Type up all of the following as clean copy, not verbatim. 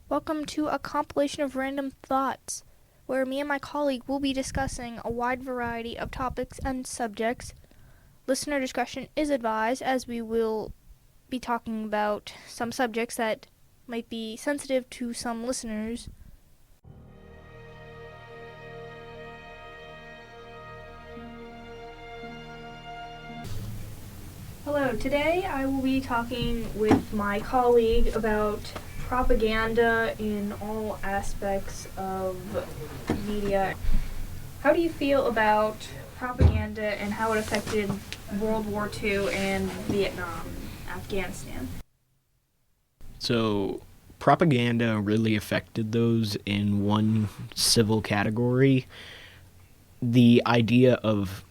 Welcome to a compilation of random thoughts, where me and my colleague will be discussing a wide variety of topics and subjects. Listener discretion is advised, as we will be talking about some subjects that might be sensitive to some listeners. Hello, today I will be talking with my colleague about propaganda in all aspects of media. How do you feel about propaganda and how it affected World War II and Vietnam, Afghanistan? So, propaganda really affected those in one civil category. The idea of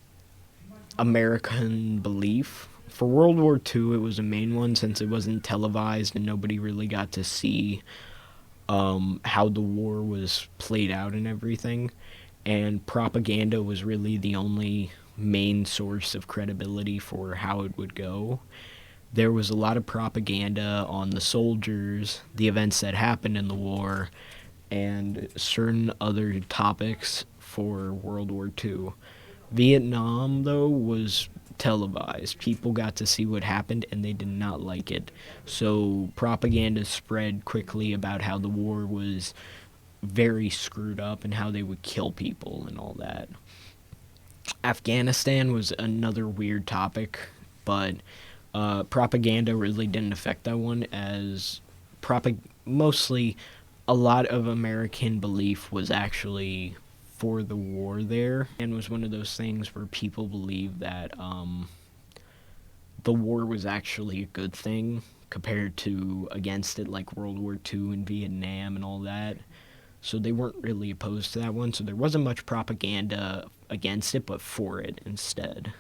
American belief. For World War II, it was a main one since it wasn't televised and nobody really got to see how the war was played out and everything. And propaganda was really the only main source of credibility for how it would go. There was a lot of propaganda on the soldiers, the events that happened in the war, and certain other topics for World War II. Vietnam, though, was televised. People got to see what happened and they did not like it. So propaganda spread quickly about how the war was very screwed up and how they would kill people and all that. Afghanistan was another weird topic, but propaganda really didn't affect that one, as mostly a lot of American belief was actually for the war there, and was one of those things where people believed that the war was actually a good thing compared to against it, like World War II and Vietnam and all that. So they weren't really opposed to that one, so there wasn't much propaganda against it, but for it instead.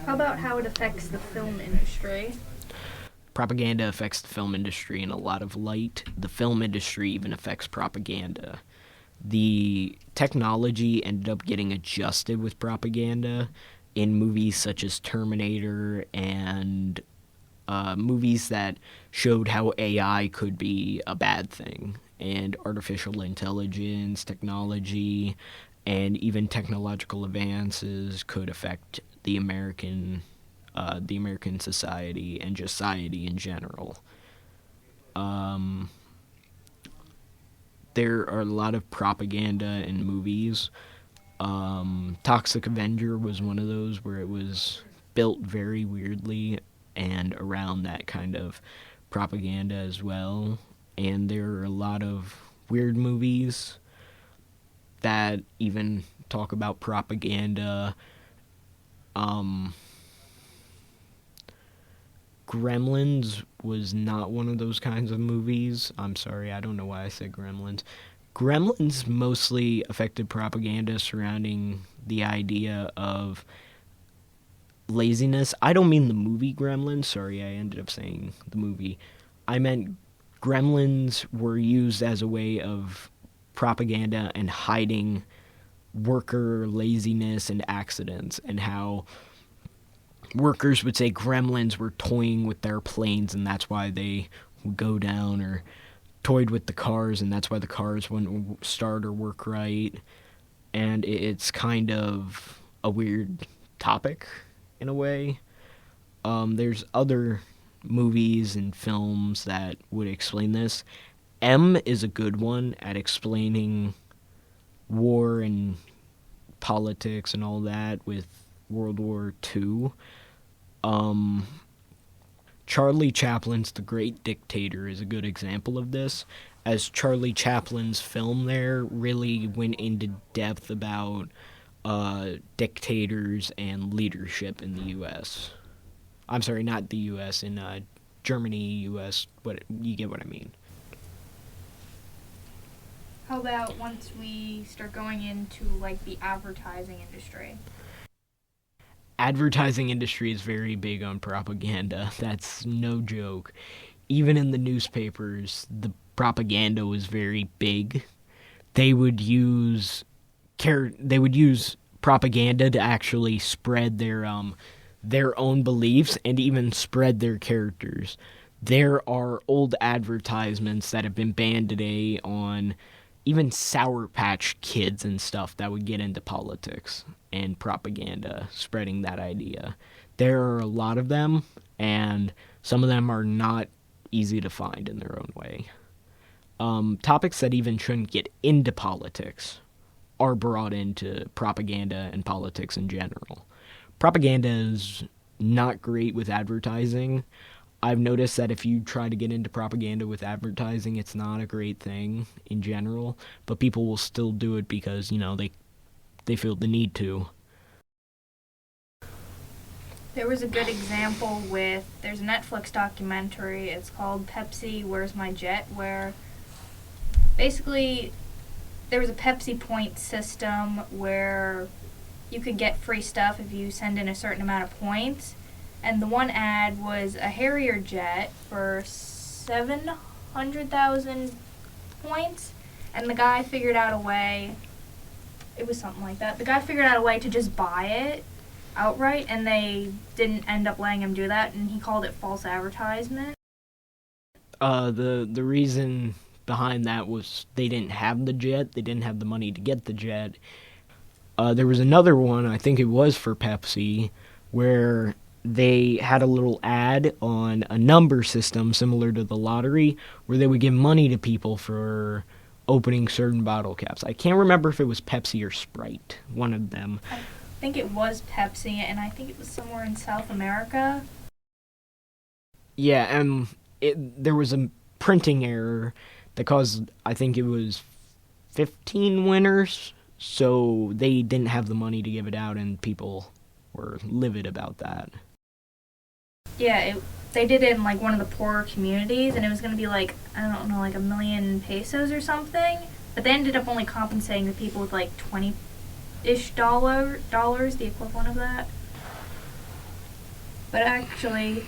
How about how it affects the film industry? Propaganda affects the film industry in a lot of light. The film industry even affects propaganda. The technology ended up getting adjusted with propaganda in movies such as Terminator and movies that showed how AI could be a bad thing, and artificial intelligence, technology, and even technological advances could affect the American society and just society in general. Um, there are a lot of propaganda in movies. Toxic Avenger was one of those where it was built very weirdly and around that kind of propaganda as well. And there are a lot of weird movies that even talk about propaganda. Gremlins was not one of those kinds of movies. I'm sorry, I don't know why I said Gremlins. Gremlins mostly affected propaganda surrounding the idea of laziness. I don't mean the movie Gremlins. Sorry, I ended up saying the movie. I meant Gremlins were used as a way of propaganda and hiding worker laziness and accidents, and how workers would say gremlins were toying with their planes and that's why they would go down, or toyed with the cars and that's why the cars wouldn't start or work right. And it's kind of a weird topic in a way. There's other movies and films that would explain this. M is a good one at explaining war and politics and all that with World War II. Charlie Chaplin's The Great Dictator is a good example of this, as Charlie Chaplin's film there really went into depth about dictators and leadership in the U.S. I'm sorry, not the U.S., in Germany, U.S., what you get what I mean. How about once we start going into like the advertising industry? Advertising industry is very big on propaganda. That's no joke. Even in the newspapers, the propaganda was very big. They would use propaganda to actually spread their own beliefs and even spread their characters. There are old advertisements that have been banned today on even Sour Patch Kids and stuff that would get into politics and propaganda, spreading that idea. There are a lot of them, and some of them are not easy to find in their own way. Topics that even shouldn't get into politics are brought into propaganda and politics in general. Propaganda is not great with advertising. I've noticed that if you try to get into propaganda with advertising, it's not a great thing in general, but people will still do it because, they feel the need to. There was a good example there's a Netflix documentary, it's called Pepsi, Where's My Jet, where basically there was a Pepsi point system where you could get free stuff if you send in a certain amount of points. And the one ad was a Harrier jet for 700,000 points. And the guy figured out a way, it was something like that. The guy figured out a way to just buy it outright, and they didn't end up letting him do that, and he called it false advertisement. The reason behind that was they didn't have the jet, they didn't have the money to get the jet. There was another one, I think it was for Pepsi, where they had a little ad on a number system similar to the lottery where they would give money to people for opening certain bottle caps. I can't remember if it was Pepsi or Sprite, one of them. I think it was Pepsi, and I think it was somewhere in South America. Yeah, and there was a printing error that caused, I think it was 15 winners, so they didn't have the money to give it out, and people were livid about that. Yeah, they did it in like one of the poorer communities, and it was going to be like, I don't know, like $1 million pesos or something. But they ended up only compensating the people with like $20-ish, the equivalent of that. But actually,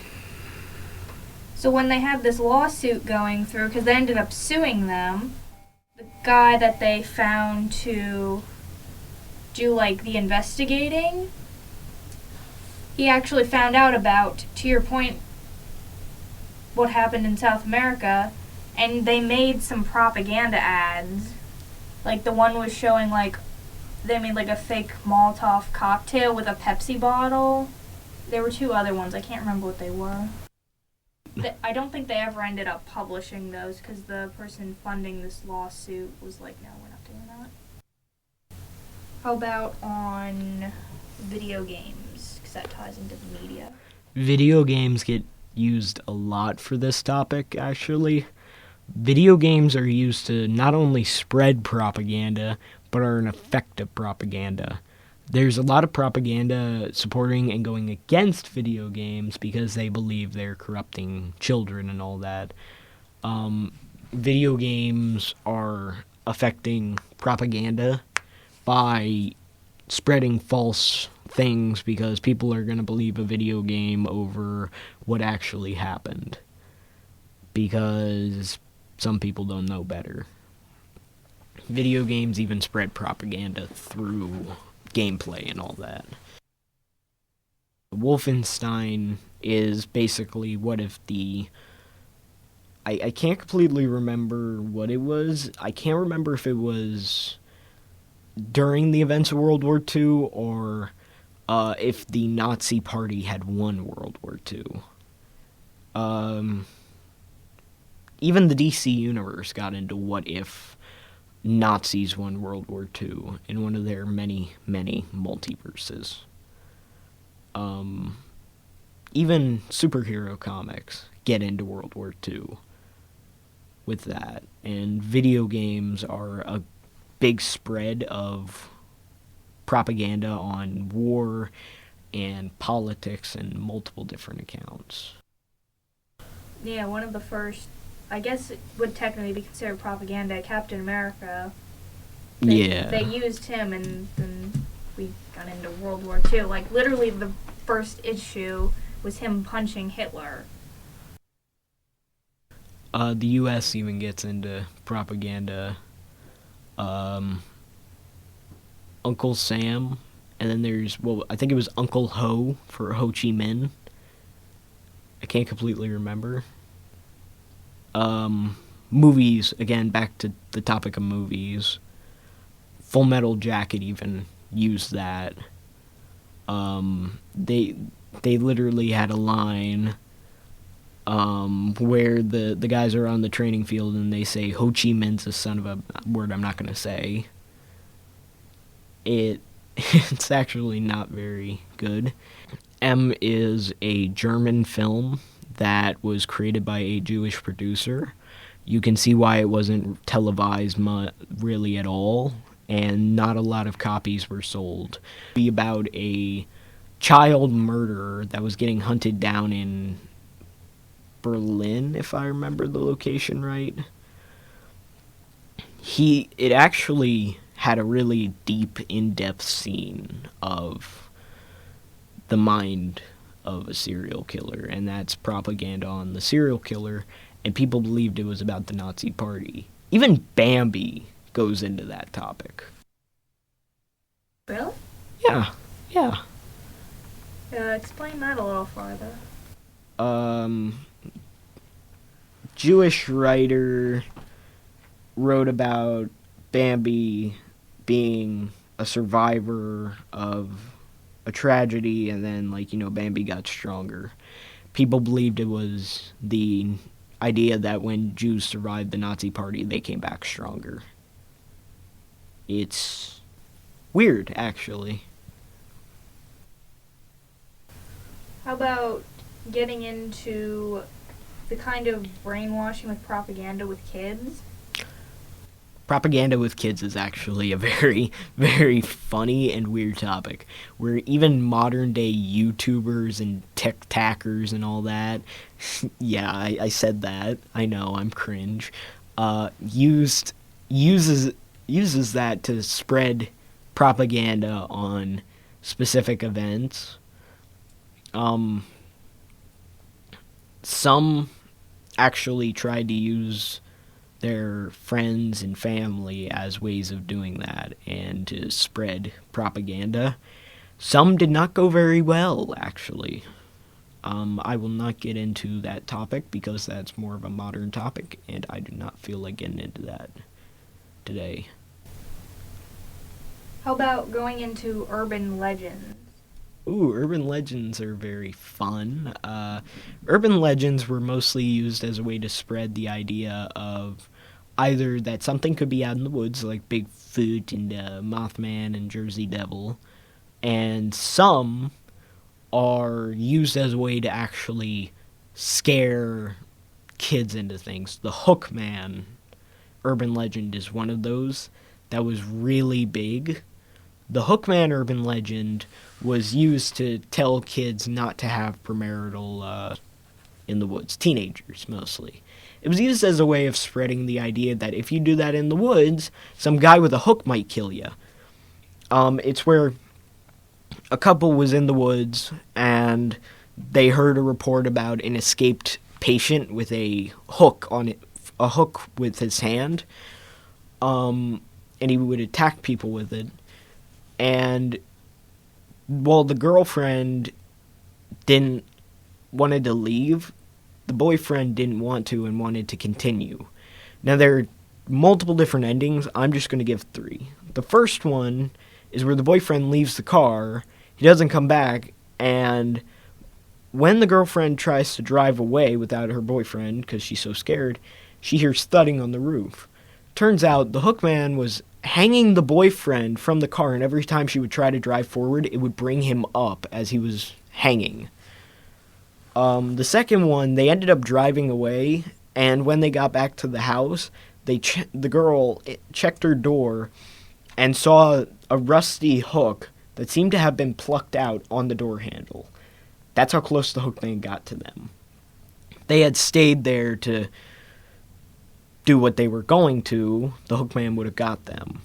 so when they had this lawsuit going through, because they ended up suing them, the guy that they found to do like the investigating, he actually found out about, to your point, what happened in South America, and they made some propaganda ads. Like the one was showing like, they made like a fake Molotov cocktail with a Pepsi bottle. There were two other ones, I can't remember what they were. I don't think they ever ended up publishing those because the person funding this lawsuit was like, no, we're not doing that. How about on video games? Because that ties into the media. Video games get used a lot for this topic, actually. Video games are used to not only spread propaganda, but are an effective propaganda. There's a lot of propaganda supporting and going against video games because they believe they're corrupting children and all that. Video games are affecting propaganda by spreading false things because people are going to believe a video game over what actually happened because some people don't know better. Video games even spread propaganda through gameplay and all that. Wolfenstein is basically what if I can't completely remember what it was. I can't remember if it was during the events of World War II or if the Nazi Party had won World War II. Even the DC Universe got into what if Nazis won World War II in one of their many, many multiverses. Even superhero comics get into World War II with that. And video games are a big spread of propaganda on war and politics and multiple different accounts. Yeah, one of the first, I guess it would technically be considered propaganda, Captain America. They used him, and then we got into World War II. Like, literally the first issue was him punching Hitler. The U.S. even gets into propaganda. Uncle Sam, and then there's, I think it was Uncle Ho for Ho Chi Minh. I can't completely remember. Movies, again, back to the topic of movies. Full Metal Jacket even used that. They literally had a line where the guys are on the training field and they say Ho Chi Minh's a son of a word I'm not going to say. It's actually not very good. M is a German film that was created by a Jewish producer. You can see why it wasn't televised really at all, and not a lot of copies were sold. It was about a child murderer that was getting hunted down in Berlin, if I remember the location right. It actually had a really deep, in-depth scene of the mind of a serial killer, and that's propaganda on the serial killer, and people believed it was about the Nazi Party. Even Bambi goes into that topic. Really? Yeah. Explain that a little farther. Jewish writer wrote about Bambi being a survivor of a tragedy, and then, Bambi got stronger. People believed it was the idea that when Jews survived the Nazi Party, they came back stronger. It's weird, actually. How about getting into the kind of brainwashing with propaganda with kids? Propaganda with kids is actually a very, very funny and weird topic, where even modern-day YouTubers and TikTokers and all that, yeah, I said that, I know, I'm cringe, uses that to spread propaganda on specific events. Some actually tried to use their friends and family as ways of doing that and to spread propaganda. Some did not go very well, actually. I will not get into that topic because that's more of a modern topic, and I do not feel like getting into that today. How about going into urban legends? Ooh, urban legends are very fun. Urban legends were mostly used as a way to spread the idea of either that something could be out in the woods, like Bigfoot and Mothman and Jersey Devil, and some are used as a way to actually scare kids into things. The Hookman urban legend is one of those that was really big. The Hookman urban legend was used to tell kids not to have premarital in the woods, teenagers mostly. It was used as a way of spreading the idea that if you do that in the woods, some guy with a hook might kill you. It's where a couple was in the woods and they heard a report about an escaped patient with a hook with his hand, and he would attack people with it. And while the girlfriend wanted to leave, the boyfriend didn't want to and wanted to continue. Now, there are multiple different endings. I'm just going to give 3. The first one is where the boyfriend leaves the car, he doesn't come back, and when the girlfriend tries to drive away without her boyfriend because she's so scared, she hears thudding on the roof. Turns out the hookman was hanging the boyfriend from the car, and every time she would try to drive forward, it would bring him up as he was hanging. The second one, they ended up driving away, and when they got back to the house, the girl checked her door and saw a rusty hook that seemed to have been plucked out on the door handle. That's how close the hookman got to them. They had stayed there to do what they were going to, the hookman would have got them.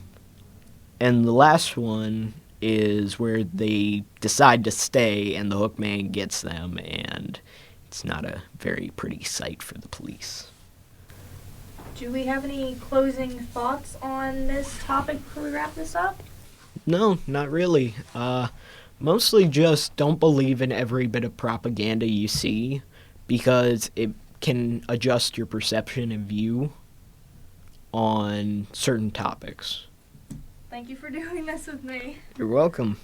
And the last one is where they decide to stay and the hookman gets them, and it's not a very pretty sight for the police. Do we have any closing thoughts on this topic before we wrap this up? No, not really. Mostly just don't believe in every bit of propaganda you see, because it can adjust your perception and view on certain topics. Thank you for doing this with me. You're welcome.